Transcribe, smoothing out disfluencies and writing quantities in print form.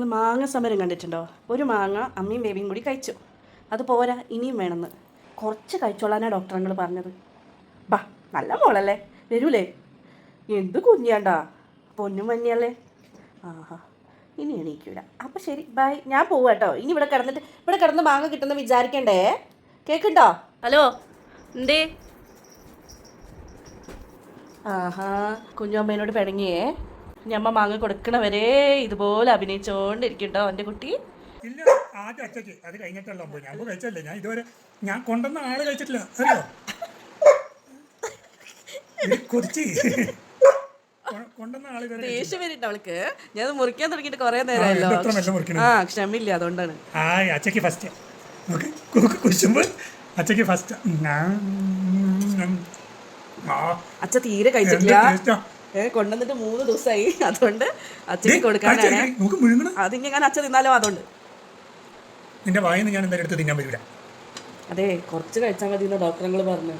നിങ്ങൾ മാങ്ങ സമരം കണ്ടിട്ടുണ്ടോ? ഒരു മാങ്ങ അമ്മയും ബേബിയും കൂടി കഴിച്ചു. അത് പോരാ, ഇനിയും വേണമെന്ന്. കുറച്ച് കഴിച്ചോളാനാണ് ഡോക്ടറുകൾ പറഞ്ഞത്. ബാ, നല്ല മോളല്ലേ, വരൂലേ? എന്ത് കുഞ്ഞാണ്ടാ, പൊന്നും മഞ്ഞല്ലേ. ആഹാ, ഇനി എണീക്കൂല. അപ്പം ശരി, ബൈ. ഞാൻ പോവാട്ടോ. ഇനി ഇവിടെ കിടന്ന് മാങ്ങ കിട്ടുന്ന വിചാരിക്കണ്ടേ? കേൾക്കുണ്ടോ? ഹലോ, എന്തേ? ആഹാ, കുഞ്ഞമ്മേനോട് പിണങ്ങിയേ. ഞമ്മ മാങ്ങ കൊടുക്കണവരെ ഇതുപോലെ അഭിനയിച്ചോണ്ടിരിക്കട്ടോ എൻ്റെ കുട്ടി. ഇല്ല, ആദ്യം അച്ചയ്ക്ക്, അത് കഴിഞ്ഞിട്ടല്ലോ പോയി. ഞാൻ കഴിച്ചല്ലേ, ഞാൻ ഇതുവരെ ഞാൻ കൊണ്ടുവന്ന ആള് കഴിച്ചിട്ടില്ല. അറിയോ? കൊതിച്ച് കൊണ്ടുവന്ന ആള് ദേഷ്യം വരിട്ടോ അവൾക്ക്. ഞാൻ മുറിക്കാൻ തുടങ്ങിയിട്ട് കുറെ നേരമല്ലോ. ആ, ക്ഷമില്ല, അതുകൊണ്ടാണ്. ആ, അച്ചയ്ക്ക് ഫസ്റ്റ് കുശുമ്പ്. അച്ചയ്ക്ക് ഫസ്റ്റ്. അച്ഛ തീരെ കഴിച്ചിട്ടില്ല. കൊണ്ടുവന്നിട്ട് 3 ദിവസമായി. അതുകൊണ്ട് അച്ഛന് കൊടുക്കാനാണ്. അതിങ്ങനെ അച്ഛൻ തിന്നാലോ, അതുകൊണ്ട്. നിന്റെ വായിന്ന് ഞാൻ എന്തായാലും എടുത്ത് തിന്നാൻ പറ്റൂല. അതെ, കുറച്ച് കഴിച്ചാൽ മതി എന്ന് ഡോക്ടറുകൾ പറഞ്ഞു.